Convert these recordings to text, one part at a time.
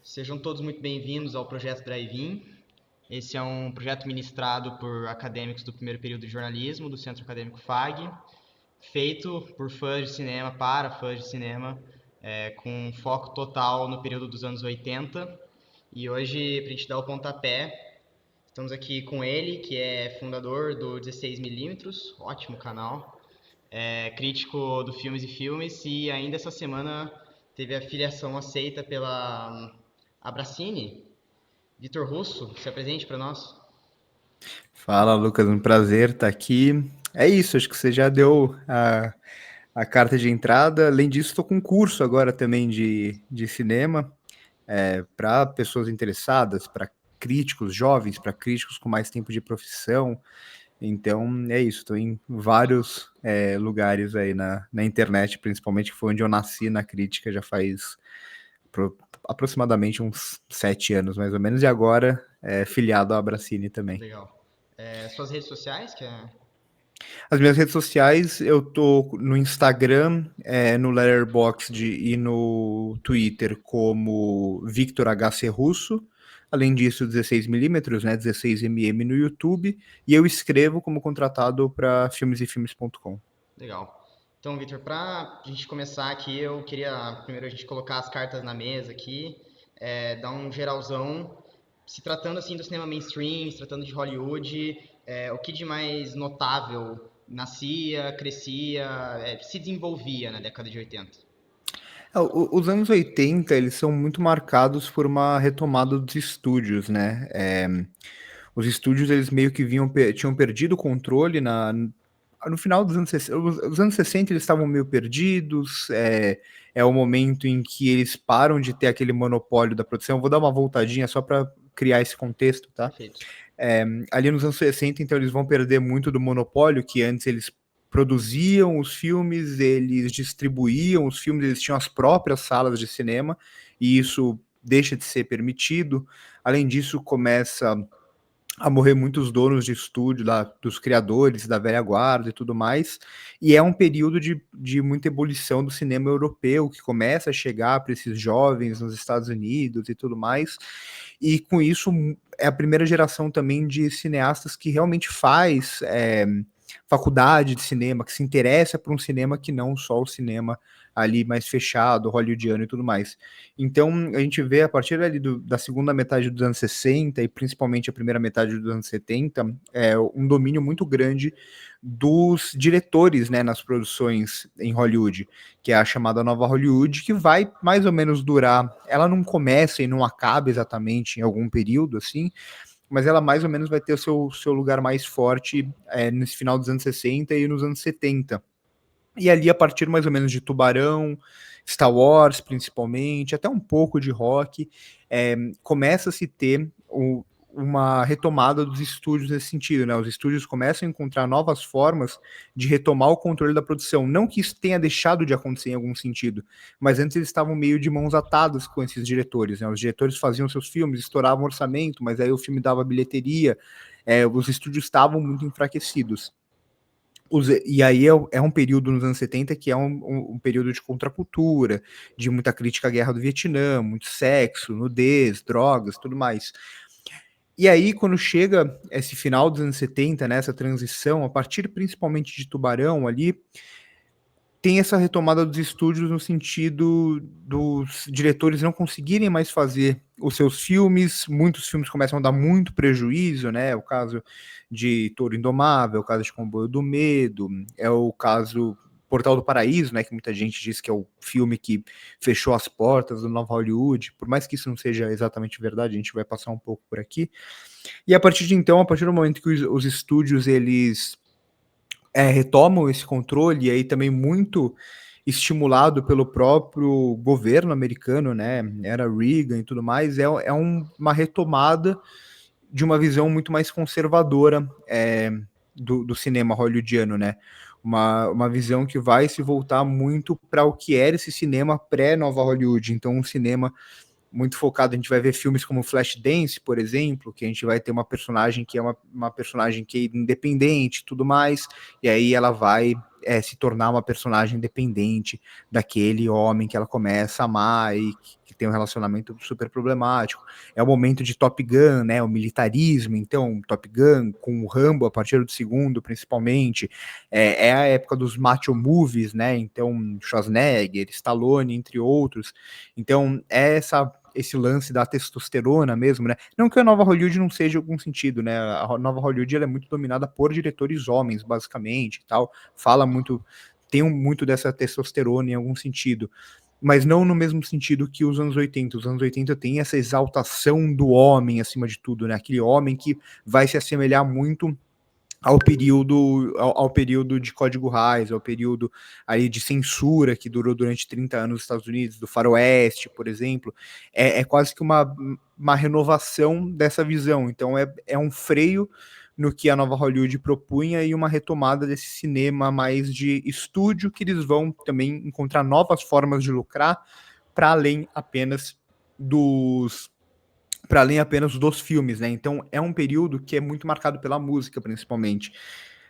Sejam todos muito bem-vindos ao projeto Drive-In. Esse é um projeto ministrado por acadêmicos do primeiro período de jornalismo do Centro Acadêmico FAG, feito por fãs de cinema, para fãs de cinema, com foco total no período dos anos 80. E hoje, para a gente dar o pontapé, estamos aqui com ele, que é fundador do 16mm, ótimo canal, crítico do Filmes e Filmes, e ainda essa semana teve a filiação aceita pela Abracine. Vitor Russo, se apresente para nós. Fala, Lucas, um prazer estar aqui. É isso, acho que você já deu a carta de entrada. Além disso, estou com um curso agora também de cinema para pessoas interessadas, para críticos jovens, para críticos com mais tempo de profissão. Então, é isso, estou em vários lugares aí na internet, principalmente, que foi onde eu nasci na crítica, já faz aproximadamente uns 7 anos, mais ou menos, e agora filiado à Abracine também. Legal. Suas redes sociais, que é... As minhas redes sociais, eu tô no Instagram, no Letterboxd e no Twitter como Victor HC Russo. Além disso, 16mm, né, 16mm no YouTube. E eu escrevo como contratado para filmesefilmes.com. Legal. Então, Vitor, para a gente começar aqui, eu queria primeiro a gente colocar as cartas na mesa aqui, dar um geralzão, se tratando assim do cinema mainstream, se tratando de Hollywood, o que de mais notável nascia, crescia, se desenvolvia na década de 80? Os anos 80, eles são muito marcados por uma retomada dos estúdios, né? Os estúdios, eles meio que tinham perdido o controle no final dos anos 60. Os anos 60 eles estavam meio perdidos, é o momento em que eles param de ter aquele monopólio da produção. Vou dar uma voltadinha só para criar esse contexto, tá? Perfeito. Ali nos anos 60, então, eles vão perder muito do monopólio, que antes eles produziam os filmes, eles distribuíam os filmes, eles tinham as próprias salas de cinema, e isso deixa de ser permitido. Além disso, começa a morrer muitos donos de estúdio, dos criadores, da velha guarda e tudo mais, e é um período de muita ebulição do cinema europeu, que começa a chegar para esses jovens nos Estados Unidos e tudo mais, e com isso é a primeira geração também de cineastas que realmente faz faculdade de cinema, que se interessa por um cinema que não só o cinema ali mais fechado, hollywoodiano e tudo mais. Então, a gente vê a partir ali da segunda metade dos anos 60 e principalmente a primeira metade dos anos 70, um domínio muito grande dos diretores, né, nas produções em Hollywood, que é a chamada Nova Hollywood, que vai mais ou menos durar, ela não começa e não acaba exatamente em algum período, assim, mas ela mais ou menos vai ter o seu lugar mais forte nesse final dos anos 60 e nos anos 70. E ali, a partir mais ou menos de Tubarão, Star Wars, principalmente, até um pouco de rock, começa a se ter uma retomada dos estúdios nesse sentido, né? Os estúdios começam a encontrar novas formas de retomar o controle da produção. Não que isso tenha deixado de acontecer em algum sentido, mas antes eles estavam meio de mãos atadas com esses diretores, né? Os diretores faziam seus filmes, estouravam orçamento, mas aí o filme dava bilheteria, os estúdios estavam muito enfraquecidos. E aí é um período nos anos 70 que é um período de contracultura, de muita crítica à guerra do Vietnã, muito sexo, nudez, drogas, tudo mais. E aí, quando chega esse final dos anos 70, né, essa transição, a partir principalmente de Tubarão ali, tem essa retomada dos estúdios no sentido dos diretores não conseguirem mais fazer os seus filmes, muitos filmes começam a dar muito prejuízo, né? O caso de Touro Indomável, o caso de Comboio do Medo, é o caso Portal do Paraíso, né? Que muita gente diz que é o filme que fechou as portas do Nova Hollywood, por mais que isso não seja exatamente verdade, a gente vai passar um pouco por aqui. E a partir de então, a partir do momento que os estúdios, eles retomam esse controle, e aí também muito estimulado pelo próprio governo americano, né? Era Reagan e tudo mais, uma retomada de uma visão muito mais conservadora do cinema hollywoodiano, né? Uma visão que vai se voltar muito para o que era esse cinema pré-Nova Hollywood. Então, um cinema muito focado, a gente vai ver filmes como Flashdance, por exemplo, que a gente vai ter uma personagem que é uma personagem que é independente e tudo mais, e aí ela vai se tornar uma personagem independente daquele homem que ela começa a amar e que que tem um relacionamento super problemático. É o momento de Top Gun, né, o militarismo, então Top Gun com o Rambo a partir do segundo, principalmente, é a época dos macho movies, né, então Schwarzenegger, Stallone, entre outros. Então esse lance da testosterona mesmo, né? Não que a nova Hollywood não seja algum sentido, né? A nova Hollywood ela é muito dominada por diretores homens, basicamente, e tal. Fala muito, tem muito dessa testosterona em algum sentido, mas não no mesmo sentido que os anos 80. Os anos 80 tem essa exaltação do homem acima de tudo, né? Aquele homem que vai se assemelhar muito ao período de Código Reis, ao período aí de censura que durou durante 30 anos nos Estados Unidos, do Faroeste, por exemplo, é quase que uma renovação dessa visão. Então é um freio no que a nova Hollywood propunha e uma retomada desse cinema mais de estúdio, que eles vão também encontrar novas formas de lucrar para além apenas dos filmes, né? Então é um período que é muito marcado pela música, principalmente.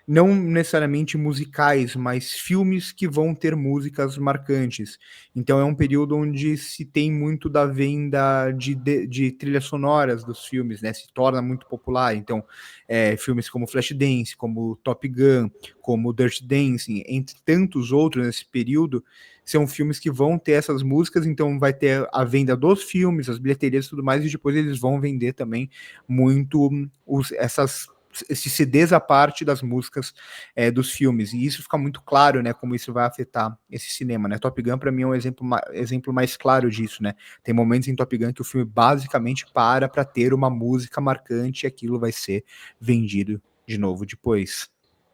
Não necessariamente musicais, mas filmes que vão ter músicas marcantes. Então é um período onde se tem muito da venda de trilhas sonoras dos filmes, né? Se torna muito popular. Então, filmes como Flashdance, como Top Gun, como Dirty Dancing, entre tantos outros nesse período, são filmes que vão ter essas músicas, então vai ter a venda dos filmes, as bilheterias e tudo mais, e depois eles vão vender também muito esses CDs à parte das músicas dos filmes, e isso fica muito claro, né, como isso vai afetar esse cinema, né? Top Gun para mim é um exemplo mais claro disso, né? Tem momentos em Top Gun que o filme basicamente para ter uma música marcante e aquilo vai ser vendido de novo depois.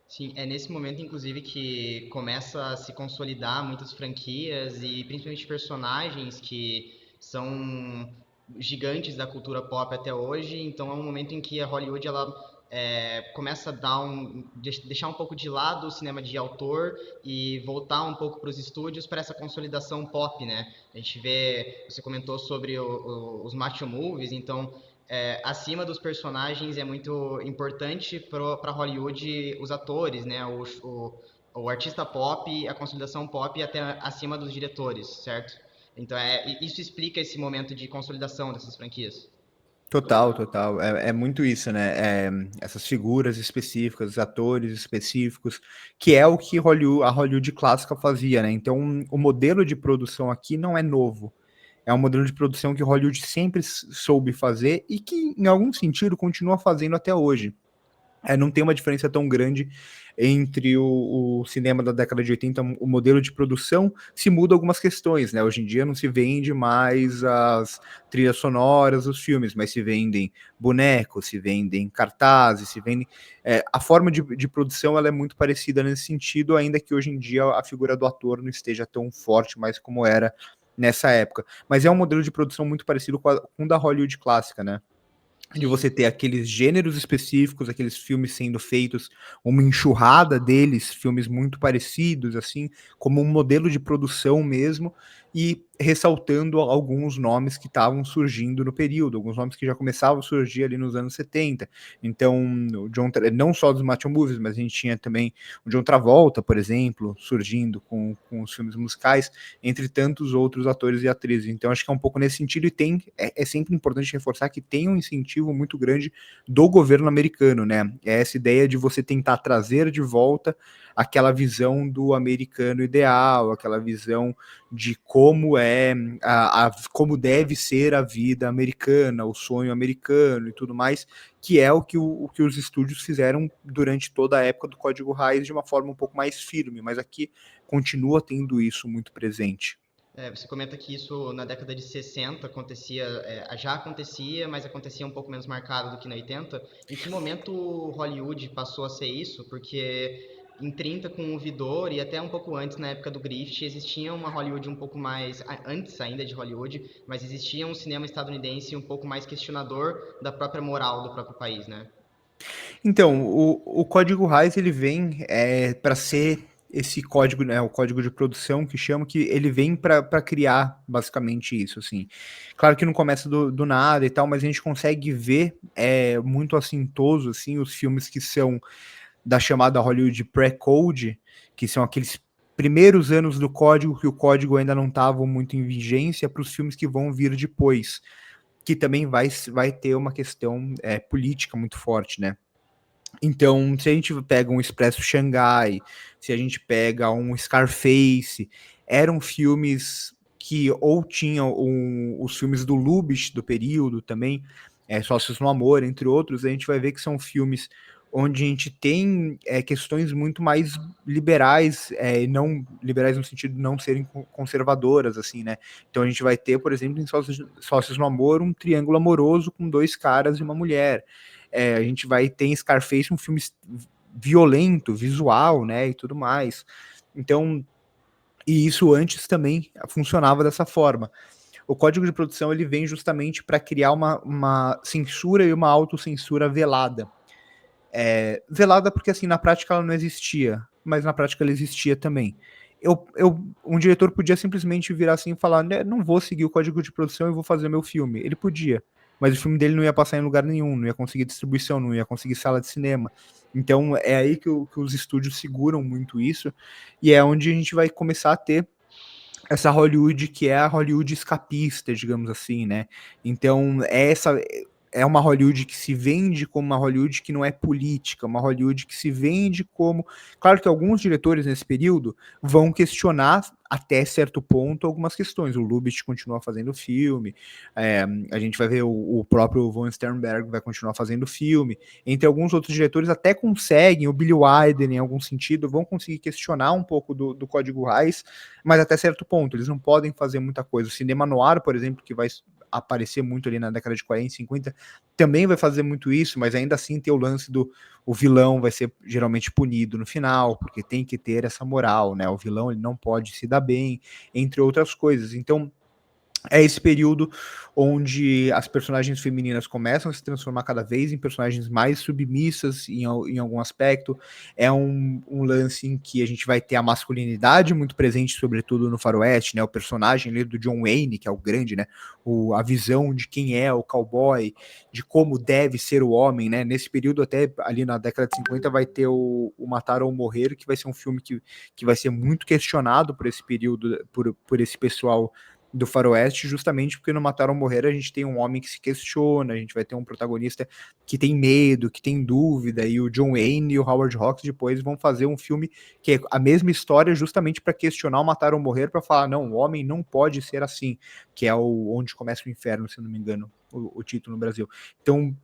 Sim, é nesse momento, inclusive, que começa a se consolidar muitas franquias e principalmente personagens que são gigantes da cultura pop até hoje. Então é um momento em que a Hollywood ela começa a deixar um pouco de lado o cinema de autor e voltar um pouco para os estúdios para essa consolidação pop, né? A gente vê, você comentou sobre os macho movies, então acima dos personagens é muito importante para Hollywood os atores, né? O artista pop, a consolidação pop até acima dos diretores, certo? Então isso explica esse momento de consolidação dessas franquias. Total, total. É muito isso, né? Essas figuras específicas, atores específicos, que é o que a Hollywood clássica fazia, né? Então, o modelo de produção aqui não é novo. É um modelo de produção que Hollywood sempre soube fazer e que, em algum sentido, continua fazendo até hoje. Não tem uma diferença tão grande entre o cinema da década de 80, o modelo de produção, se muda algumas questões, né? Hoje em dia não se vende mais as trilhas sonoras dos filmes, mas se vendem bonecos, se vendem cartazes, se vendem... a forma de produção ela é muito parecida nesse sentido, ainda que hoje em dia a figura do ator não esteja tão forte mais como era nessa época. Mas é um modelo de produção muito parecido com o da Hollywood clássica, né? De Sim. você ter aqueles gêneros específicos, aqueles filmes sendo feitos, uma enxurrada deles, filmes muito parecidos, assim, como um modelo de produção mesmo, e ressaltando alguns nomes que estavam surgindo no período, alguns nomes que já começavam a surgir ali nos anos 70. Então, não só dos macho movies, mas a gente tinha também o John Travolta, por exemplo, surgindo com os filmes musicais, entre tantos outros atores e atrizes. Então, acho que é um pouco nesse sentido, e é sempre importante reforçar que tem um incentivo muito grande do governo americano, né? É essa ideia de você tentar trazer de volta aquela visão do americano ideal, aquela visão de como como deve ser a vida americana, o sonho americano e tudo mais, que é o que os estúdios fizeram durante toda a época do Código Reis de uma forma um pouco mais firme, mas aqui continua tendo isso muito presente. Você comenta que isso na década de 60 acontecia, já acontecia, mas acontecia um pouco menos marcado do que na 80. Em que momento Hollywood passou a ser isso? Porque em 30 com o Vidor e até um pouco antes, na época do Griffith, existia uma Hollywood um pouco mais, antes ainda de Hollywood, mas existia um cinema estadunidense um pouco mais questionador da própria moral do próprio país, né? Então, o Código Reis ele vem para ser esse código, né, o código de produção que chama, que ele vem para criar basicamente isso, assim. Claro que não começa do nada e tal, mas a gente consegue ver muito assintoso, assim, os filmes que são da chamada Hollywood Pre-Code, que são aqueles primeiros anos do código, que o código ainda não estava muito em vigência, para os filmes que vão vir depois, que também vai ter uma questão política muito forte, né? Então, se a gente pega um Expresso Xangai, se a gente pega um Scarface, eram filmes que ou tinham os filmes do Lubitsch do período também, Sócios no Amor, entre outros, a gente vai ver que são filmes onde a gente tem questões muito mais liberais, não liberais no sentido de não serem conservadoras, assim, né? Então a gente vai ter, por exemplo, em Sócios no Amor, um triângulo amoroso com dois caras e uma mulher. A gente vai ter em Scarface um filme violento, visual, né, e tudo mais. Então, e isso antes também funcionava dessa forma. O código de produção ele vem justamente para criar uma censura e uma autocensura velada. Velada porque, assim, na prática ela não existia, mas na prática ela existia também. Um diretor podia simplesmente virar assim e falar, né, não vou seguir o código de produção e vou fazer meu filme. Ele podia, mas o filme dele não ia passar em lugar nenhum, não ia conseguir distribuição, não ia conseguir sala de cinema. Então é aí que os estúdios seguram muito isso, e é onde a gente vai começar a ter essa Hollywood que é a Hollywood escapista, digamos assim, né? Então, é uma Hollywood que se vende como uma Hollywood que não é política, uma Hollywood que se vende como. Claro que alguns diretores nesse período vão questionar até certo ponto algumas questões. O Lubitsch continua fazendo filme, a gente vai ver o próprio Von Sternberg vai continuar fazendo filme. Entre alguns outros diretores até conseguem, o Billy Wilder, em algum sentido, vão conseguir questionar um pouco do Código Reis, mas até certo ponto, eles não podem fazer muita coisa. O cinema noir, por exemplo, que vai aparecer muito ali na década de 40 e 50, também vai fazer muito isso, mas ainda assim tem o lance do o vilão vai ser geralmente punido no final, porque tem que ter essa moral, né? O vilão ele não pode se dar bem, entre outras coisas. Então, é esse período onde as personagens femininas começam a se transformar cada vez em personagens mais submissas em algum aspecto. É um lance em que a gente vai ter a masculinidade muito presente, sobretudo no faroeste, né? O personagem ali do John Wayne, que é o grande, né? A visão de quem é o cowboy, de como deve ser o homem, né? Nesse período, até ali na década de 50, vai ter o Matar ou Morrer, que vai ser um filme que vai ser muito questionado por esse período, por esse pessoal do faroeste, justamente porque no Matar ou Morrer a gente tem um homem que se questiona, a gente vai ter um protagonista que tem medo, que tem dúvida, e o John Wayne e o Howard Hawks depois vão fazer um filme que é a mesma história justamente para questionar o Matar ou Morrer, para falar, não, o homem não pode ser assim, que é Onde Começa o Inferno, se não me engano, o título no Brasil. Então,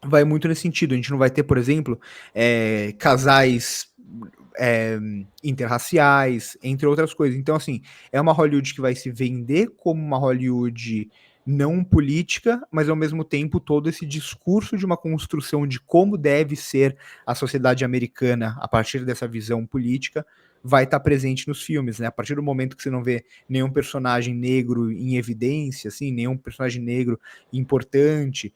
vai muito nesse sentido. A gente não vai ter, por exemplo, casais interraciais, entre outras coisas. Então, assim, é uma Hollywood que vai se vender como uma Hollywood não política, mas ao mesmo tempo todo esse discurso de uma construção de como deve ser a sociedade americana a partir dessa visão política vai estar presente nos filmes, né? A partir do momento que você não vê nenhum personagem negro em evidência, assim, nenhum personagem negro importante,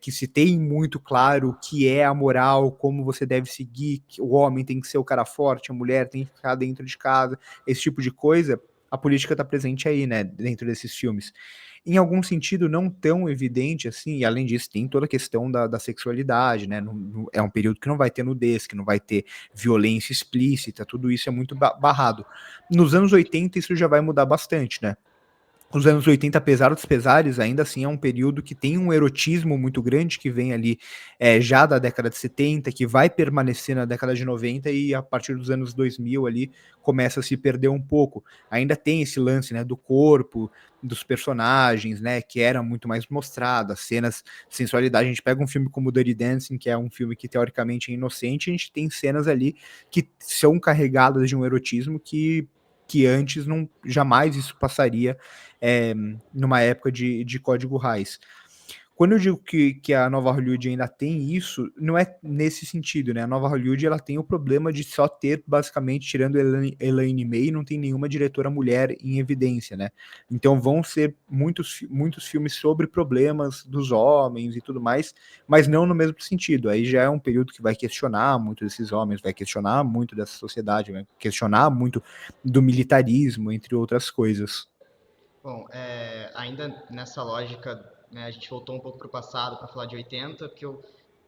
que se tem muito claro o que é a moral, como você deve seguir, que o homem tem que ser o cara forte, a mulher tem que ficar dentro de casa, esse tipo de coisa, a política está presente aí, né, dentro desses filmes. Em algum sentido, não tão evidente assim, e além disso, tem toda a questão da sexualidade, né? É um período que não vai ter nudez, que não vai ter violência explícita, tudo isso é muito barrado. Nos anos 80, isso já vai mudar bastante, né? Os anos 80, apesar dos pesares, ainda assim é um período que tem um erotismo muito grande que vem ali já da década de 70, que vai permanecer na década de 90 e a partir dos anos 2000 ali começa a se perder um pouco. Ainda tem esse lance, né, do corpo, dos personagens, né, que era muito mais mostrado, as cenas de sensualidade. A gente pega um filme como Dirty Dancing, que é um filme que teoricamente é inocente, a gente tem cenas ali que são carregadas de um erotismo que antes não jamais isso passaria numa época de Código Reis. Quando eu digo que a nova Hollywood ainda tem isso, não é nesse sentido, né? A nova Hollywood ela tem o problema de só ter, basicamente, tirando Elaine May, não tem nenhuma diretora mulher em evidência, né? Então vão ser muitos filmes sobre problemas dos homens e tudo mais, mas não no mesmo sentido. Aí já é um período que vai questionar muito desses homens, vai questionar muito dessa sociedade, vai questionar muito do militarismo, entre outras coisas. Bom, ainda nessa lógica, né, a gente voltou um pouco para o passado para falar de 80, que eu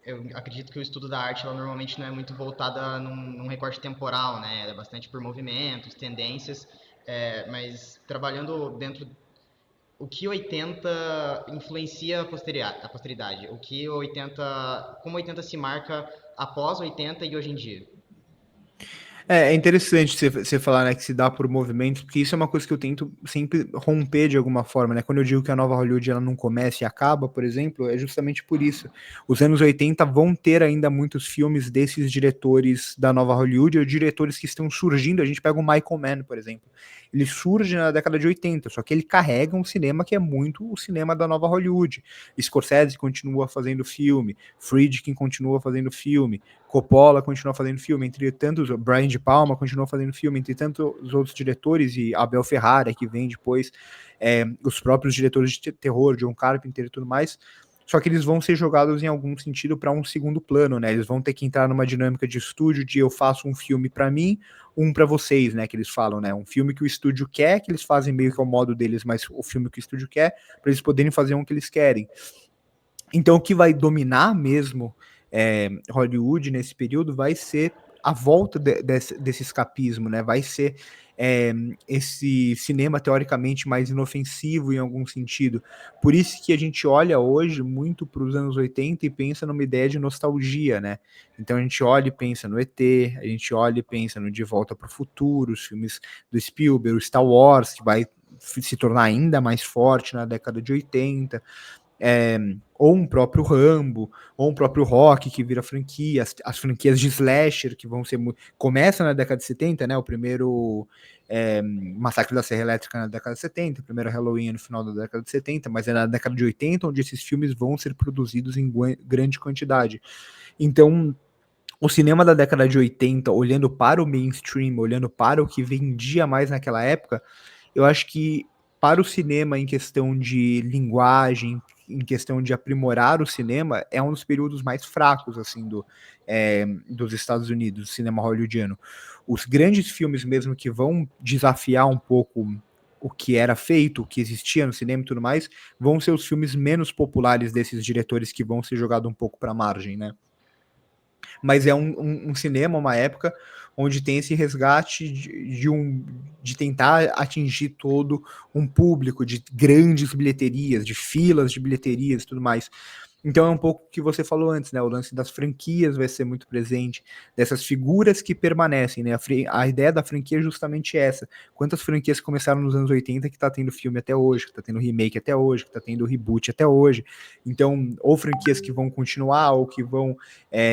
eu acredito que o estudo da arte, ela normalmente não é muito voltada num recorte temporal, né? Ela é bastante por movimentos, tendências, mas trabalhando dentro o que 80 influencia a posteridade, o que 80, como 80 se marca após 80 e hoje em dia. É interessante você falar, né, que se dá por movimentos, porque isso é uma coisa que eu tento sempre romper de alguma forma, né? Quando eu digo que a nova Hollywood ela não começa e acaba, por exemplo, é justamente por isso. Os anos 80 vão ter ainda muitos filmes desses diretores da nova Hollywood, ou diretores que estão surgindo. A gente pega o Michael Mann, por exemplo. Ele surge na década de 80, só que ele carrega um cinema que é muito o cinema da nova Hollywood. Scorsese continua fazendo filme, Friedkin continua fazendo filme, Coppola continua fazendo filme, entre tantos, Brian De Palma continua fazendo filme, entre tantos outros diretores, e Abel Ferrara, que vem depois, os próprios diretores de terror, John Carpenter e tudo mais, só que eles vão ser jogados em algum sentido para um segundo plano, né? Eles vão ter que entrar numa dinâmica de estúdio de eu faço um filme para mim, um para vocês, né? Que eles falam, né? Um filme que o estúdio quer, que eles fazem meio que ao modo deles, mas o filme que o estúdio quer, para eles poderem fazer um que eles querem. Então, o que vai dominar mesmo Hollywood nesse período vai ser a volta desse escapismo, né? Vai ser esse cinema teoricamente mais inofensivo em algum sentido. Por isso que a gente olha hoje muito para os anos 80 e pensa numa ideia de nostalgia, né? Então a gente olha e pensa no ET, a gente olha e pensa no De Volta para o Futuro, os filmes do Spielberg, o Star Wars, que vai se tornar ainda mais forte na década de 80, ou um próprio Rambo, ou um próprio Rock, que vira franquia, as franquias de slasher, que vão ser começa na década de 70, né, o primeiro Massacre da Serra Elétrica na década de 70, o primeiro Halloween no final da década de 70, mas é na década de 80 onde esses filmes vão ser produzidos em grande quantidade. Então, o cinema da década de 80, olhando para o mainstream, olhando para o que vendia mais naquela época, eu acho que para o cinema em questão de linguagem, em questão de aprimorar o cinema, é um dos períodos mais fracos assim dos Estados Unidos, do cinema hollywoodiano. Os grandes filmes mesmo que vão desafiar um pouco o que era feito, o que existia no cinema e tudo mais, vão ser os filmes menos populares desses diretores que vão ser jogados um pouco para a margem, né? Mas é um cinema, uma época onde tem esse resgate de tentar atingir todo um público, de grandes bilheterias, de filas de bilheterias e tudo mais. Então é um pouco o que você falou antes, né? O lance das franquias vai ser muito presente, dessas figuras que permanecem, né? A ideia da franquia é justamente essa. Quantas franquias começaram nos anos 80 que tá tendo filme até hoje, que tá tendo remake até hoje, que tá tendo reboot até hoje. Então, ou franquias que vão continuar, ou que vão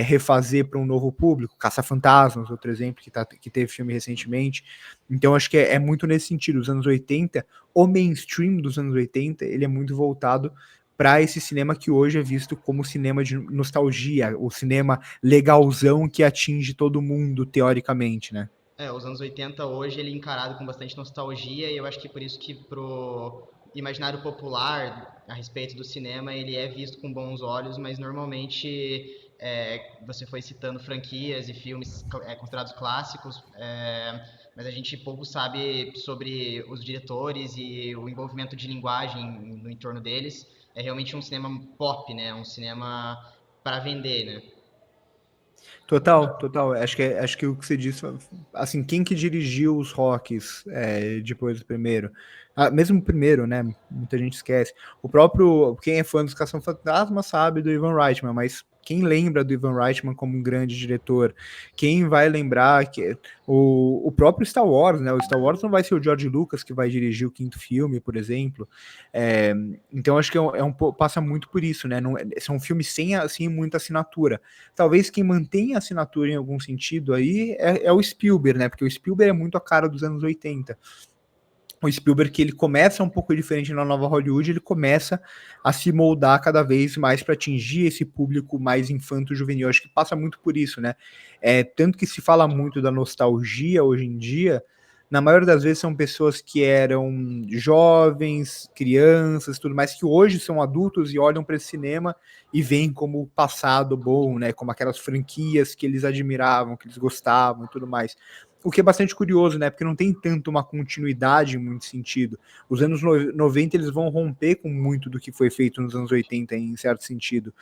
refazer para um novo público. Caça-Fantasmas, outro exemplo, que teve filme recentemente. Então, acho que é muito nesse sentido. Os anos 80, o mainstream dos anos 80, ele é muito voltado para esse cinema que hoje é visto como cinema de nostalgia, o cinema legalzão que atinge todo mundo, teoricamente, né? Os anos 80 hoje ele é encarado com bastante nostalgia e eu acho que por isso que pro imaginário popular a respeito do cinema ele é visto com bons olhos, mas normalmente você foi citando franquias e filmes considerados clássicos, mas a gente pouco sabe sobre os diretores e o envolvimento de linguagem no entorno deles. É realmente um cinema pop, né? Um cinema para vender, né? Total, total. Acho que o que você disse, assim, quem que dirigiu os rocks depois do primeiro? Ah, mesmo o primeiro, né? Muita gente esquece. O próprio, quem é fã dos Caça-Fantasmas sabe do Ivan Reitman, mas quem lembra do Ivan Reitman como um grande diretor? Quem vai lembrar que o próprio Star Wars, né? O Star Wars não vai ser o George Lucas que vai dirigir o quinto filme, por exemplo. É, então acho que passa muito por isso, né? Não, são filmes sem assim muita assinatura. Talvez quem mantém a assinatura em algum sentido aí é o Spielberg, né? Porque o Spielberg é muito a cara dos anos 80. O Spielberg, que ele começa um pouco diferente na nova Hollywood, ele começa a se moldar cada vez mais para atingir esse público mais infanto-juvenil. Acho que passa muito por isso, né? Tanto que se fala muito da nostalgia hoje em dia, na maioria das vezes são pessoas que eram jovens, crianças, tudo mais, que hoje são adultos e olham para esse cinema e veem como passado bom, né? Como aquelas franquias que eles admiravam, que eles gostavam e tudo mais. O que é bastante curioso, né? Porque não tem tanto uma continuidade em muito sentido. Os anos 90 eles vão romper com muito do que foi feito nos anos 80 em certo sentido.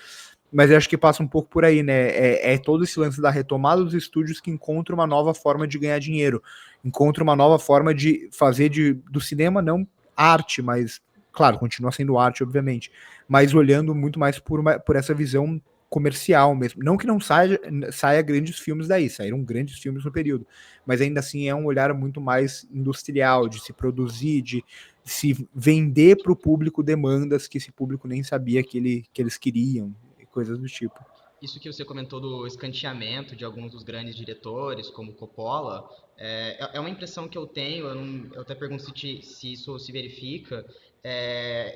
Mas eu acho que passa um pouco por aí, né? É todo esse lance da retomada dos estúdios que encontra uma nova forma de ganhar dinheiro, encontra uma nova forma de fazer do cinema não arte, mas, claro, continua sendo arte, obviamente, mas olhando muito mais por essa visão comercial mesmo. Não que não saia grandes filmes daí, saíram grandes filmes no período, mas ainda assim é um olhar muito mais industrial, de se produzir, de se vender para o público demandas que esse público nem sabia que eles queriam, coisas do tipo. Isso que você comentou do escanteamento de alguns dos grandes diretores, como Coppola, é uma impressão que eu tenho, eu até pergunto se isso se verifica.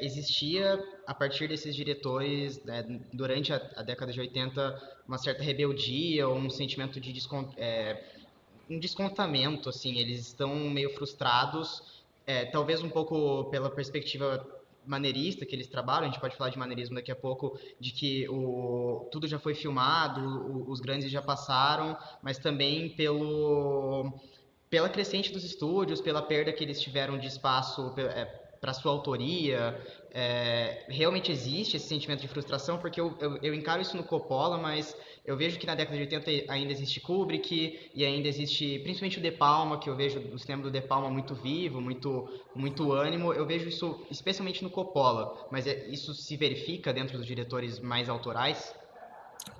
Existia, a partir desses diretores, né, durante a década de 80, uma certa rebeldia ou um sentimento de um descontamento, assim, eles estão meio frustrados, talvez um pouco pela perspectiva maneirista que eles trabalham, a gente pode falar de maneirismo daqui a pouco, de que tudo já foi filmado, os grandes já passaram, mas também pela crescente dos estúdios, pela perda que eles tiveram de espaço para sua autoria. Realmente existe esse sentimento de frustração, porque eu encaro isso no Coppola, mas eu vejo que na década de 80 ainda existe Kubrick e ainda existe principalmente o De Palma, que eu vejo o cinema do De Palma muito vivo, muito ânimo. Eu vejo isso especialmente no Coppola, mas isso se verifica dentro dos diretores mais autorais?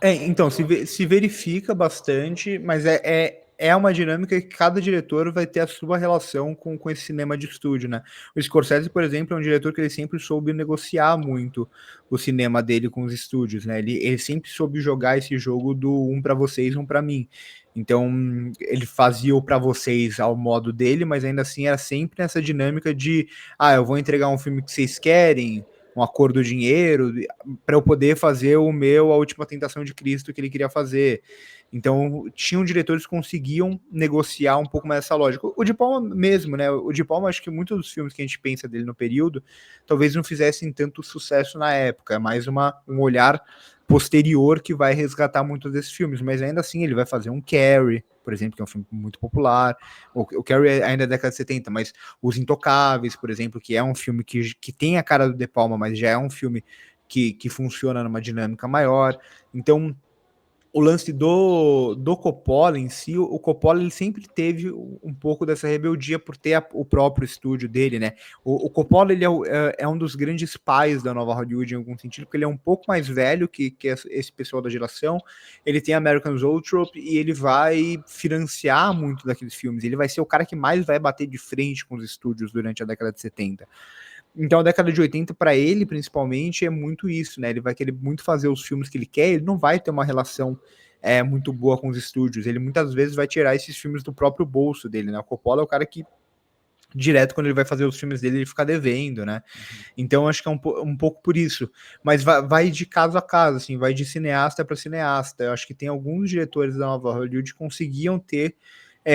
Então, se verifica bastante, mas é uma dinâmica que cada diretor vai ter a sua relação com esse cinema de estúdio, né? O Scorsese, por exemplo, é um diretor que ele sempre soube negociar muito o cinema dele com os estúdios, né? Ele sempre soube jogar esse jogo do um para vocês, um para mim. Então, ele fazia o para vocês ao modo dele, mas ainda assim era sempre nessa dinâmica de, eu vou entregar um filme que vocês querem, um acordo dinheiro, para eu poder fazer o meu A Última Tentação de Cristo que ele queria fazer. Então, tinham diretores que conseguiam negociar um pouco mais essa lógica. O De Palma mesmo, né? O De Palma, acho que muitos dos filmes que a gente pensa dele no período, talvez não fizessem tanto sucesso na época. É mais um olhar posterior que vai resgatar muitos desses filmes, mas ainda assim ele vai fazer um Carrie, por exemplo, que é um filme muito popular. O Carrie ainda é da década de 70, mas Os Intocáveis, por exemplo, que é um filme que tem a cara do De Palma, mas já é um filme que funciona numa dinâmica maior. Então, o lance do Coppola em si, o Coppola ele sempre teve um pouco dessa rebeldia por ter o próprio estúdio dele, né? O Coppola ele é um dos grandes pais da nova Hollywood em algum sentido, porque ele é um pouco mais velho que esse pessoal da geração, ele tem American Zoetrope e ele vai financiar muito daqueles filmes, ele vai ser o cara que mais vai bater de frente com os estúdios durante a década de 70. Então a década de 80 para ele, principalmente, é muito isso, né? Ele vai querer muito fazer os filmes que ele quer, ele não vai ter uma relação muito boa com os estúdios. Ele muitas vezes vai tirar esses filmes do próprio bolso dele, né? O Coppola é o cara que, direto, quando ele vai fazer os filmes dele, ele fica devendo, né? Então acho que é um pouco por isso. Mas vai de caso a caso, assim, vai de cineasta para cineasta. Eu acho que tem alguns diretores da nova Hollywood que conseguiam ter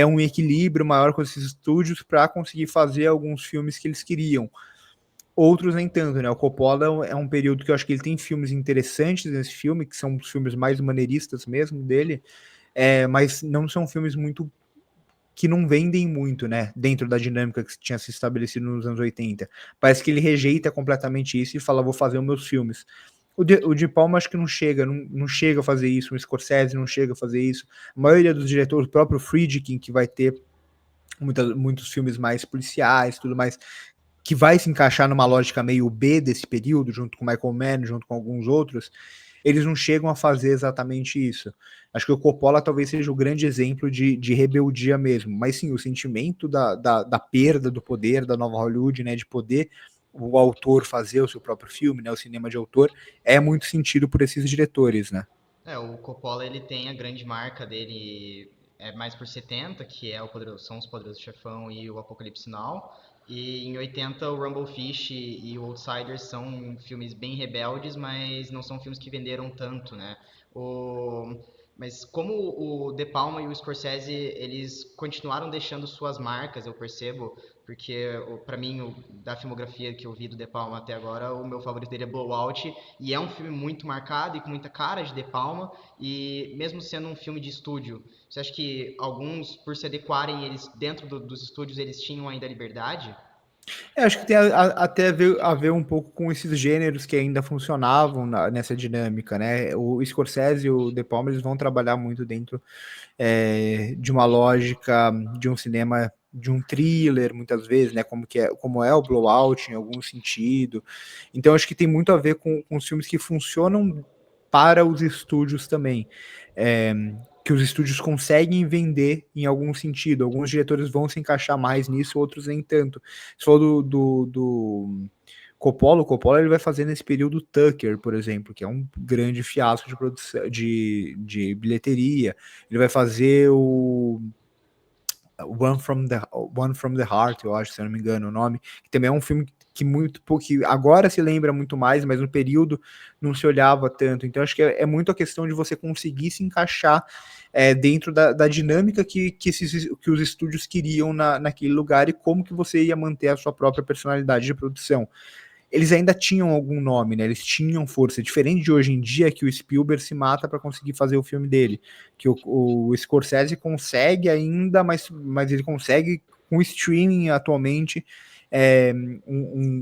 um equilíbrio maior com esses estúdios para conseguir fazer alguns filmes que eles queriam. Outros nem tanto, né? O Coppola é um período que eu acho que ele tem filmes interessantes nesse filme, que são os filmes mais maneiristas mesmo dele, mas não são filmes muito que não vendem muito, né? Dentro da dinâmica que tinha se estabelecido nos anos 80. Parece que ele rejeita completamente isso e fala, vou fazer os meus filmes. O de Palma acho que não chega a fazer isso, o Scorsese não chega a fazer isso. A maioria dos diretores, o próprio Friedkin, que vai ter muitos filmes mais policiais, tudo mais, que vai se encaixar numa lógica meio B desse período, junto com Michael Mann, junto com alguns outros, eles não chegam a fazer exatamente isso. Acho que o Coppola talvez seja o grande exemplo de rebeldia mesmo, mas sim, o sentimento da perda do poder da nova Hollywood, né, de poder o autor fazer o seu próprio filme, né, o cinema de autor, é muito sentido por esses diretores, né. O Coppola ele tem a grande marca dele mais por 70, que são os Poderosos Chefão e o Apocalipse Now. E em 80 o Rumblefish e o Outsiders são filmes bem rebeldes, mas não são filmes que venderam tanto, né? Mas como o De Palma e o Scorsese, eles continuaram deixando suas marcas, eu percebo, porque para mim, da filmografia que eu vi do De Palma até agora, o meu favorito dele é Blowout, e é um filme muito marcado e com muita cara de De Palma, e mesmo sendo um filme de estúdio, você acha que alguns, por se adequarem eles dentro dos estúdios, eles tinham ainda liberdade? Acho que tem até a ver um pouco com esses gêneros que ainda funcionavam nessa dinâmica, né? O Scorsese e o De Palma, eles vão trabalhar muito dentro de uma lógica de um cinema, de um thriller, muitas vezes, né? Como é o Blowout, em algum sentido. Então, acho que tem muito a ver com os filmes que funcionam para os estúdios também. É, que os estúdios conseguem vender em algum sentido. Alguns diretores vão se encaixar mais nisso, outros nem tanto. Se for do Coppola, o Coppola ele vai fazer nesse período Tucker, por exemplo, que é um grande fiasco de produção, de bilheteria. Ele vai fazer o One from the Heart, eu acho, se eu não me engano o nome, que também é um filme que muito pouco, que agora se lembra muito mais, mas no período não se olhava tanto. Então acho que é muito a questão de você conseguir se encaixar dentro da dinâmica que os estúdios queriam naquele lugar e como que você ia manter a sua própria personalidade de produção. Eles ainda tinham algum nome, né? Eles tinham força. Diferente de hoje em dia, que o Spielberg se mata para conseguir fazer o filme dele. Que o Scorsese consegue ainda, mas ele consegue com o streaming atualmente.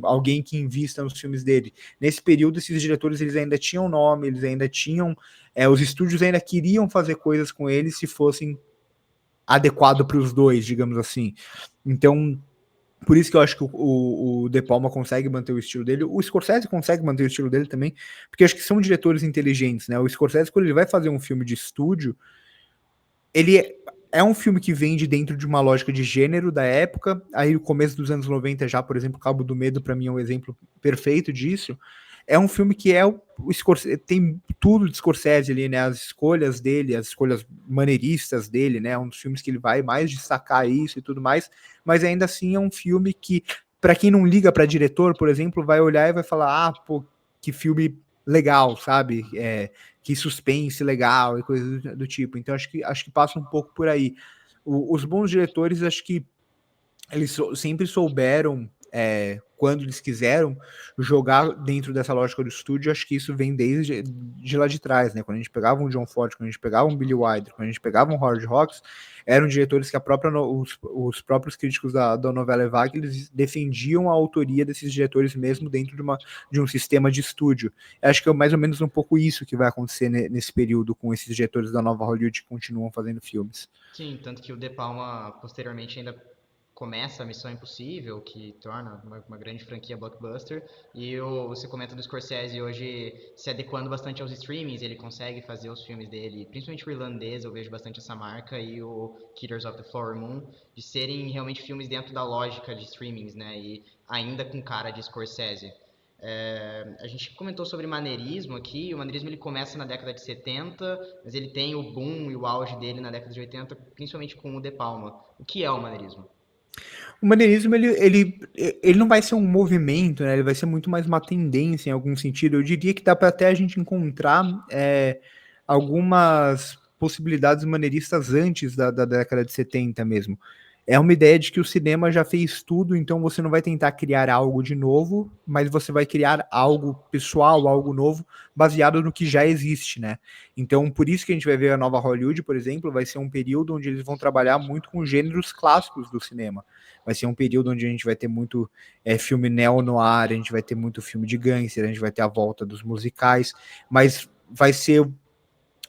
Alguém que invista nos filmes dele. Nesse período, esses diretores eles ainda tinham nome, eles ainda tinham. Os estúdios ainda queriam fazer coisas com eles se fossem adequado para os dois, digamos assim. Então, por isso que eu acho que o De Palma consegue manter o estilo dele. O Scorsese consegue manter o estilo dele também, porque acho que são diretores inteligentes, né? O Scorsese, quando ele vai fazer um filme de estúdio, ele é um filme que vem de dentro de uma lógica de gênero da época. Aí, o começo dos anos 90 já, por exemplo, Cabo do Medo, para mim, é um exemplo perfeito disso. É um filme que o Scorsese, tem tudo de Scorsese ali, né? As escolhas dele, as escolhas maneiristas dele, né? Um dos filmes que ele vai mais destacar isso e tudo mais. Mas ainda assim é um filme que, para quem não liga para diretor, por exemplo, vai olhar e vai falar: ah, pô, que filme legal, sabe? Que suspense legal e coisas do tipo. Então acho que passa um pouco por aí. Os bons diretores, acho que eles sempre souberam, quando eles quiseram, jogar dentro dessa lógica do estúdio. Acho que isso vem desde de lá de trás, né? Quando a gente pegava um John Ford, quando a gente pegava um Billy Wilder, quando a gente pegava um Howard Hawks, eram diretores que os próprios críticos da novela vaga, eles defendiam a autoria desses diretores mesmo dentro de um sistema de estúdio. Acho que é mais ou menos um pouco isso que vai acontecer nesse período com esses diretores da nova Hollywood que continuam fazendo filmes. Sim, tanto que o De Palma posteriormente ainda começa a Missão Impossível, que torna uma grande franquia blockbuster, e você comenta do Scorsese hoje se adequando bastante aos streamings, ele consegue fazer os filmes dele, principalmente o irlandês, eu vejo bastante essa marca, e o Killers of the Flower Moon, de serem realmente filmes dentro da lógica de streamings, né, e ainda com cara de Scorsese. A gente comentou sobre maneirismo aqui. O maneirismo ele começa na década de 70, mas ele tem o boom e o auge dele na década de 80, principalmente com o De Palma. O que é o maneirismo? O maneirismo, ele não vai ser um movimento, né? Ele vai ser muito mais uma tendência em algum sentido. Eu diria que dá para até a gente encontrar algumas possibilidades maneiristas antes da década de 70 mesmo. É uma ideia de que o cinema já fez tudo, então você não vai tentar criar algo de novo, mas você vai criar algo pessoal, algo novo, baseado no que já existe, né? Então, por isso que a gente vai ver a nova Hollywood, por exemplo, vai ser um período onde eles vão trabalhar muito com gêneros clássicos do cinema. Vai ser um período onde a gente vai ter muito filme neo-noir, a gente vai ter muito filme de gangster, a gente vai ter a volta dos musicais, mas vai ser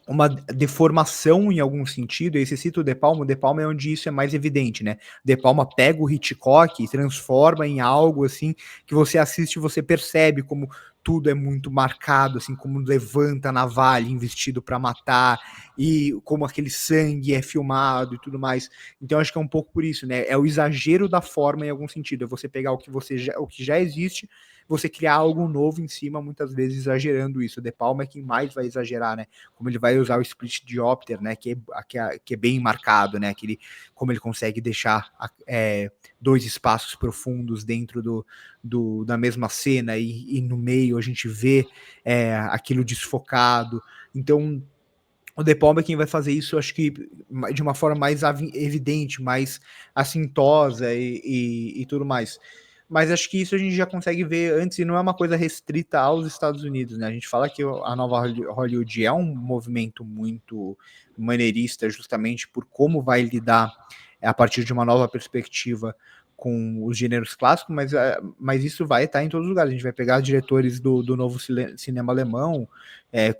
uma deformação em algum sentido. E você cita o De Palma é onde isso é mais evidente, né? De Palma pega o Hitchcock e transforma em algo assim que você assiste e você percebe como tudo é muito marcado, assim, como levanta a navalha investido para matar e como aquele sangue é filmado e tudo mais. Então acho que é um pouco por isso, né? É o exagero da forma em algum sentido, é você pegar o que já existe, você criar algo novo em cima, muitas vezes exagerando isso. O De Palma é quem mais vai exagerar, né? Como ele vai usar o split diopter, né? Que é bem marcado, né? Como ele consegue deixar dois espaços profundos dentro da mesma cena e no meio a gente vê aquilo desfocado. Então, o De Palma é quem vai fazer isso, acho que de uma forma mais evidente, mais assintosa e tudo mais. Mas acho que isso a gente já consegue ver antes e não é uma coisa restrita aos Estados Unidos, né? A gente fala que a nova Hollywood é um movimento muito maneirista, justamente por como vai lidar a partir de uma nova perspectiva com os gêneros clássicos, mas isso vai estar em todos os lugares. A gente vai pegar diretores do novo cinema alemão,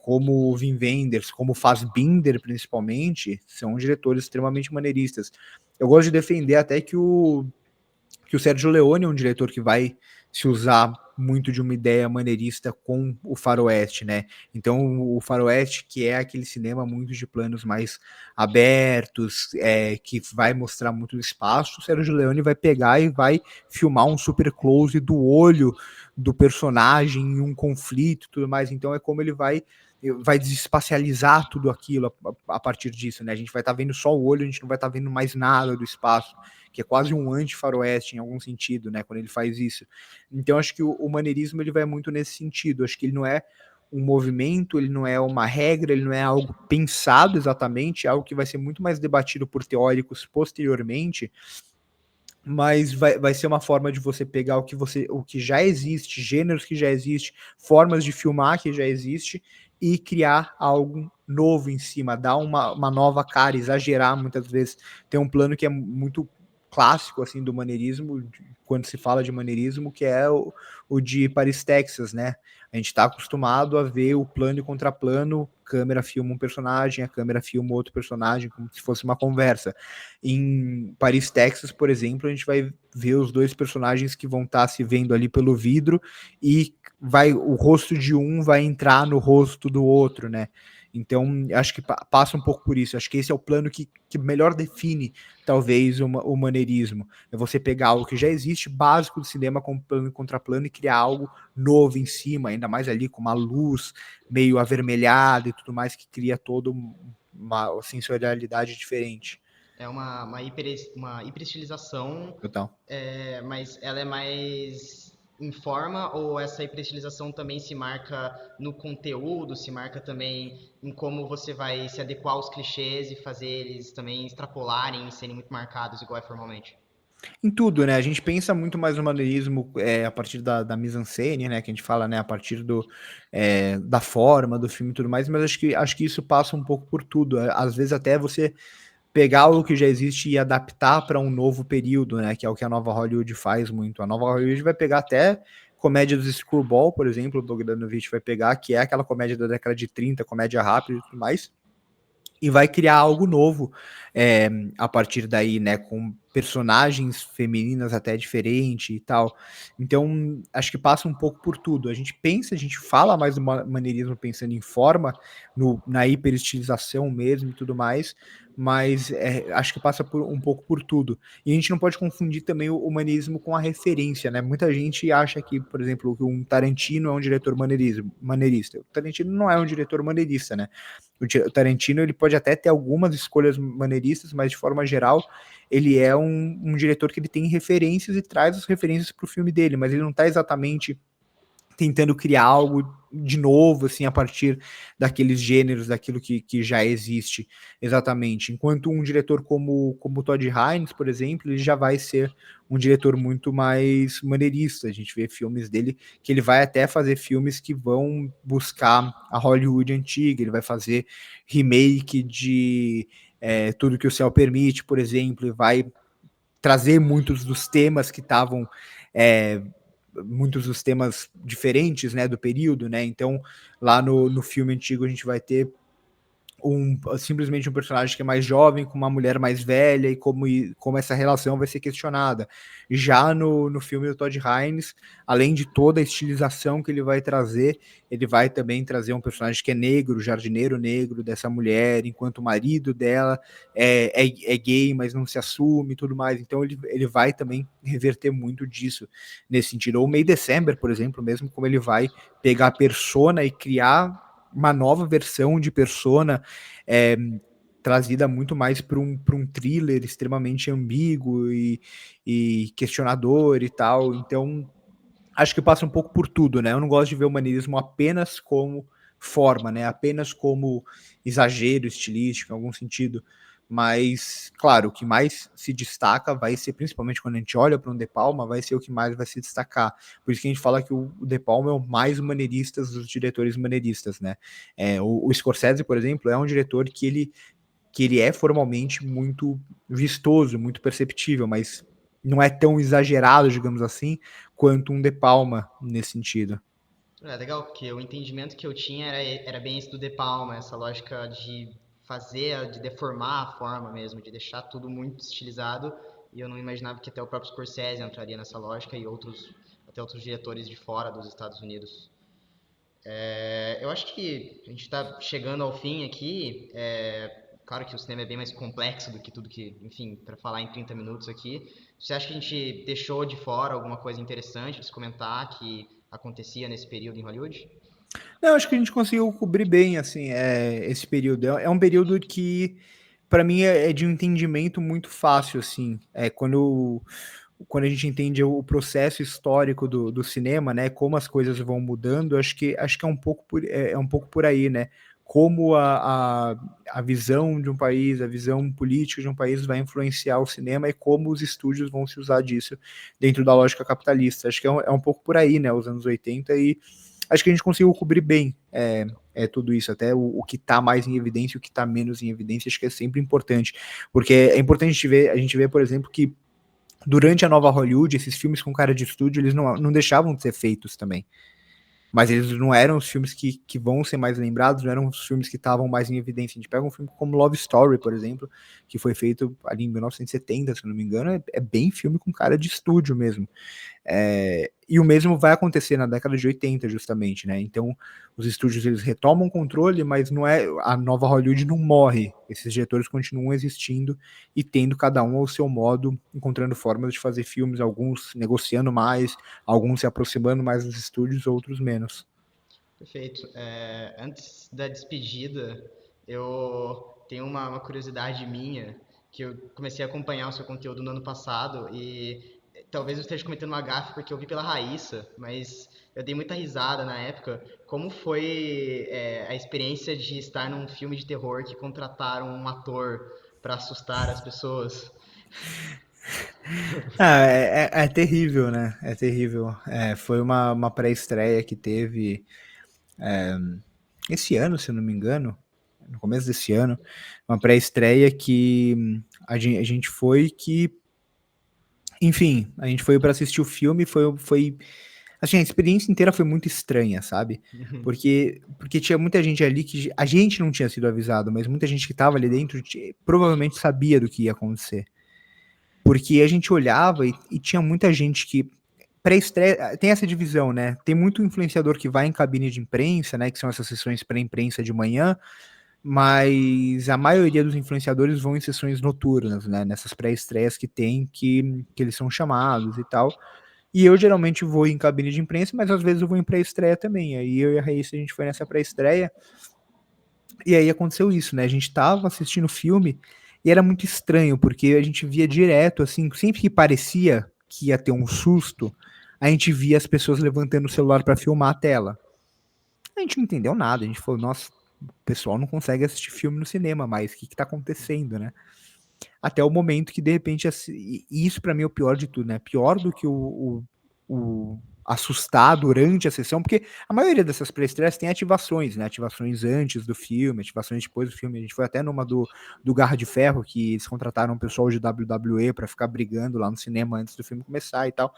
como o Wim Wenders, como o Fassbinder, principalmente, são diretores extremamente maneiristas. Eu gosto de defender até que o Sergio Leone é um diretor que vai se usar muito de uma ideia maneirista com o faroeste, né? Então, o faroeste, que é aquele cinema muito de planos mais abertos, que vai mostrar muito espaço, o Sergio Leone vai pegar e vai filmar um super close do olho do personagem em um conflito e tudo mais. Então, é como ele vai desespacializar tudo aquilo a partir disso, né? A gente vai estar vendo só o olho, a gente não vai estar vendo mais nada do espaço, que é quase um anti-faroeste em algum sentido, né, quando ele faz isso. Então acho que o maneirismo ele vai muito nesse sentido, acho que ele não é um movimento, ele não é uma regra, ele não é algo pensado exatamente, é algo que vai ser muito mais debatido por teóricos posteriormente, mas vai ser uma forma de você pegar o que já existe, gêneros que já existe, formas de filmar que já existe e criar algo novo em cima, dar uma nova cara, exagerar muitas vezes. Tem um plano que é muito clássico assim do maneirismo, quando se fala de maneirismo, que é o de Paris, Texas, né? A gente está acostumado a ver o plano e contraplano, câmera filma um personagem, a câmera filma outro personagem, como se fosse uma conversa. Em Paris, Texas, por exemplo, a gente vai ver os dois personagens que vão estar se vendo ali pelo vidro e o rosto de um vai entrar no rosto do outro, né? Então, acho que passa um pouco por isso. Acho que esse é o plano que melhor define, talvez, o maneirismo. É você pegar algo que já existe, básico do cinema, como plano e contraplano, e criar algo novo em cima, ainda mais ali com uma luz meio avermelhada e tudo mais, que cria toda uma sensorialidade diferente. É uma hiperestilização, Total. mas ela é mais em forma, ou essa hiperestilização também se marca no conteúdo, se marca também em como você vai se adequar aos clichês e fazer eles também extrapolarem e serem muito marcados igual é formalmente? Em tudo, né? A gente pensa muito mais no maneirismo a partir da mise-en-scène, né? Que a gente fala, né? A partir da forma do filme e tudo mais, mas acho que isso passa um pouco por tudo. Às vezes até você pegar o que já existe e adaptar para um novo período, né? Que é o que a nova Hollywood faz muito. A nova Hollywood vai pegar até comédia dos Screwball, por exemplo, o Bogdanovich vai pegar, que é aquela comédia da década de 30, comédia rápida e tudo mais, e vai criar algo novo a partir daí, né, com personagens femininas até diferente e tal. Então, acho que passa um pouco por tudo. A gente fala mais do maneirismo pensando em forma, na hiperestilização mesmo e tudo mais, mas acho que passa um pouco por tudo. E a gente não pode confundir também o maneirismo com a referência, né? Muita gente acha que, por exemplo, que um Tarantino é um diretor maneirista. O Tarantino não é um diretor maneirista, né? O Tarantino ele pode até ter algumas escolhas maneiristas, mas de forma geral ele é um diretor que ele tem referências e traz as referências para o filme dele, mas ele não está exatamente tentando criar algo de novo, assim, a partir daqueles gêneros, daquilo que já existe, exatamente. Enquanto um diretor como o Todd Haynes, por exemplo, ele já vai ser um diretor muito mais maneirista. A gente vê filmes dele que ele vai até fazer filmes que vão buscar a Hollywood antiga, ele vai fazer remake de Tudo que o Céu Permite, por exemplo, e vai trazer muitos dos temas que estavam muitos dos temas diferentes, né, do período, né? Então, lá no filme antigo a gente vai ter simplesmente um personagem que é mais jovem com uma mulher mais velha e como essa relação vai ser questionada. Já no filme do Todd Haynes, além de toda a estilização que ele vai trazer, ele vai também trazer um personagem que é negro, o jardineiro negro dessa mulher, enquanto o marido dela é gay, mas não se assume e tudo mais. Então ele vai também reverter muito disso nesse sentido. Ou May December, por exemplo, mesmo como ele vai pegar a Persona e criar uma nova versão de Persona trazida muito mais para um thriller extremamente ambíguo e questionador e tal. Então, acho que passa um pouco por tudo, né? Eu não gosto de ver o maneirismo apenas como forma, né? Apenas como exagero estilístico, em algum sentido. Mas, claro, o que mais se destaca vai ser, principalmente quando a gente olha para um De Palma, vai ser o que mais vai se destacar. Por isso que a gente fala que o De Palma é o mais maneirista dos diretores maneiristas, né? O Scorsese, por exemplo, é um diretor que ele é formalmente muito vistoso, muito perceptível, mas não é tão exagerado, digamos assim, quanto um De Palma nesse sentido. É legal, porque o entendimento que eu tinha era bem esse do De Palma, essa lógica de fazer, de deformar a forma mesmo, de deixar tudo muito estilizado, e eu não imaginava que até o próprio Scorsese entraria nessa lógica e até outros diretores de fora dos Estados Unidos. Eu acho que a gente está chegando ao fim aqui. Claro que o cinema é bem mais complexo do que tudo que, enfim, para falar em 30 minutos aqui. Você acha que a gente deixou de fora alguma coisa interessante de se comentar que acontecia nesse período em Hollywood? Não, acho que a gente conseguiu cobrir bem, assim, esse período. É um período que, para mim, é de um entendimento muito fácil, assim. Quando a gente entende o processo histórico do cinema, né, como as coisas vão mudando, acho que é um pouco por aí, né? Como a visão de um país, a visão política de um país vai influenciar o cinema e como os estúdios vão se usar disso dentro da lógica capitalista. Acho que é um pouco por aí, né, os anos 80, e acho que a gente conseguiu cobrir bem tudo isso, até o que está mais em evidência e o que está menos em evidência, acho que é sempre importante, porque é importante a gente ver, por exemplo, que durante a nova Hollywood, esses filmes com cara de estúdio, eles não deixavam de ser feitos também. Mas eles não eram os filmes que vão ser mais lembrados, não eram os filmes que estavam mais em evidência. A gente pega um filme como Love Story, por exemplo, que foi feito ali em 1970, se não me engano, é bem filme com cara de estúdio mesmo. E o mesmo vai acontecer na década de 80, justamente, né? Então, os estúdios eles retomam o controle, mas não é a nova Hollywood não morre. Esses diretores continuam existindo e tendo cada um ao seu modo, encontrando formas de fazer filmes, alguns negociando mais, alguns se aproximando mais dos estúdios, outros menos. Perfeito. Antes da despedida, eu tenho uma curiosidade minha, que eu comecei a acompanhar o seu conteúdo no ano passado e talvez eu esteja cometendo uma gafe porque eu vi pela Raíssa, mas eu dei muita risada na época. Como foi, a experiência de estar num filme de terror que contrataram um ator para assustar as pessoas? É terrível, né? É terrível. Foi uma pré-estreia que teve esse ano, se eu não me engano, no começo desse ano, uma pré-estreia que a gente foi que, enfim, a gente foi para assistir o filme, foi assim, a experiência inteira foi muito estranha, sabe? Porque tinha muita gente ali que a gente não tinha sido avisado, mas muita gente que estava ali dentro provavelmente sabia do que ia acontecer. Porque a gente olhava e tinha muita gente que pré-estreia tem essa divisão, né? Tem muito influenciador que vai em cabine de imprensa, né? Que são essas sessões pré-imprensa de manhã, mas a maioria dos influenciadores vão em sessões noturnas, né? Nessas pré-estreias que tem, que eles são chamados e tal. E eu geralmente vou em cabine de imprensa, mas às vezes eu vou em pré-estreia também. Aí eu e a Raíssa, a gente foi nessa pré-estreia, e aí aconteceu isso, né? A gente tava assistindo o filme e era muito estranho, porque a gente via direto, assim, sempre que parecia que ia ter um susto, a gente via as pessoas levantando o celular para filmar a tela. A gente não entendeu nada, a gente falou, nossa, o pessoal não consegue assistir filme no cinema mais, o que tá acontecendo, né? Até o momento que, de repente, e isso pra mim é o pior de tudo, né? Pior do que o assustar durante a sessão, porque a maioria dessas pré-estreias tem ativações, né? Ativações antes do filme, ativações depois do filme. A gente foi até numa do Garra de Ferro, que eles contrataram um pessoal de WWE pra ficar brigando lá no cinema antes do filme começar e tal.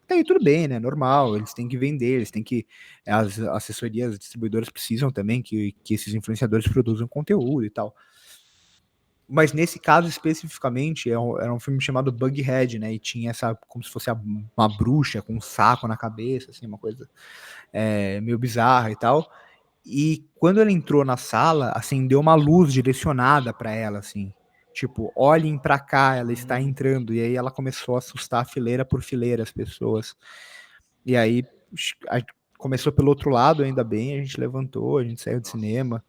Até aí tudo bem, né? Normal, eles têm que vender, eles têm que. As assessorias, as distribuidoras precisam também que esses influenciadores produzam conteúdo e tal. Mas nesse caso especificamente, era um filme chamado Bughead, né? E tinha essa, como se fosse uma bruxa com um saco na cabeça, assim, uma coisa meio bizarra e tal. E quando ela entrou na sala, acendeu uma luz direcionada para ela, assim. Tipo, olhem para cá, ela está entrando. E aí ela começou a assustar fileira por fileira as pessoas. E aí começou pelo outro lado, ainda bem, a gente levantou, a gente saiu do Nossa. cinema.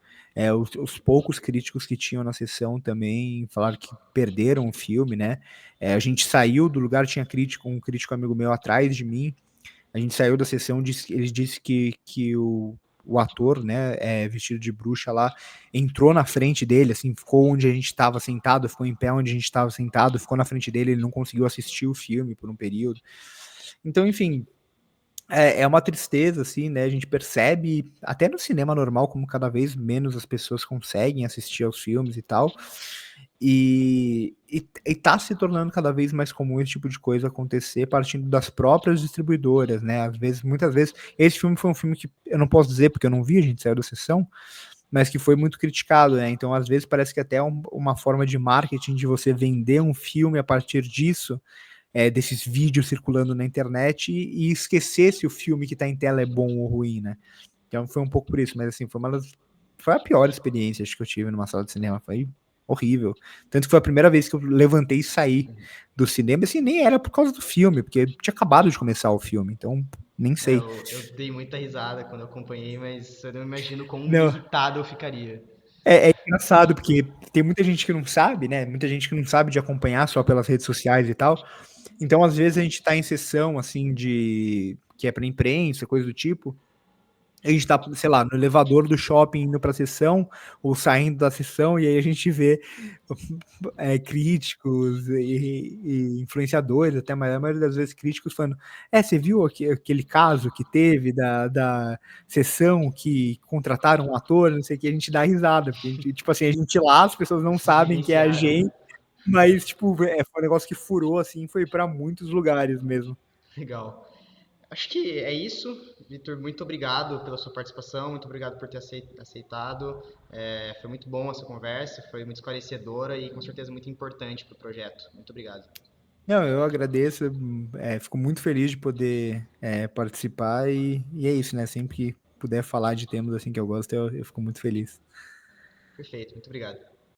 Os poucos críticos que tinham na sessão também falaram que perderam o filme, né? A gente saiu do lugar, tinha um crítico amigo meu atrás de mim. A gente saiu da sessão, ele disse que o ator, né, vestido de bruxa lá, entrou na frente dele, assim, ficou onde a gente estava sentado, ficou em pé onde a gente estava sentado, ficou na frente dele, ele não conseguiu assistir o filme por um período. Então, enfim, é uma tristeza, assim, né? A gente percebe, até no cinema normal, como cada vez menos as pessoas conseguem assistir aos filmes e tal. E tá se tornando cada vez mais comum esse tipo de coisa acontecer partindo das próprias distribuidoras, né? Às vezes, muitas vezes, esse filme foi um filme que eu não posso dizer porque eu não vi, a gente saiu da sessão, mas que foi muito criticado, né? Então, às vezes, parece que até é uma forma de marketing de você vender um filme a partir disso, desses vídeos circulando na internet e esquecer se o filme que tá em tela é bom ou ruim, né? Então foi um pouco por isso, mas assim, foi a pior experiência acho que eu tive numa sala de cinema, foi horrível. Tanto que foi a primeira vez que eu levantei e saí do cinema, assim, nem era por causa do filme, porque tinha acabado de começar o filme, então nem sei. Eu dei muita risada quando eu acompanhei, mas eu não imagino como Não, irritado eu ficaria. é engraçado, porque tem muita gente que não sabe, né? Muita gente que não sabe de acompanhar só pelas redes sociais e tal. Então, às vezes, a gente tá em sessão, assim, de que é pra imprensa, coisa do tipo. A gente tá, sei lá, no elevador do shopping indo pra sessão, ou saindo da sessão, e aí a gente vê críticos e influenciadores, até a maioria das vezes críticos falando, você viu aquele caso que teve da sessão que contrataram um ator, não sei o que, a gente dá risada, porque a gente, tipo assim, a gente lá, as pessoas não sabem que é a Vivenciaram. gente, mas, tipo, foi um negócio que furou, assim, foi pra muitos lugares mesmo. Legal. Acho que é isso. Vitor, muito obrigado pela sua participação, muito obrigado por ter aceitado. Foi muito bom essa conversa, foi muito esclarecedora e com certeza muito importante para o projeto. Muito obrigado. Não, eu agradeço, fico muito feliz de poder participar e é isso, né? Sempre que puder falar de temas assim que eu gosto, eu fico muito feliz. Perfeito, muito obrigado.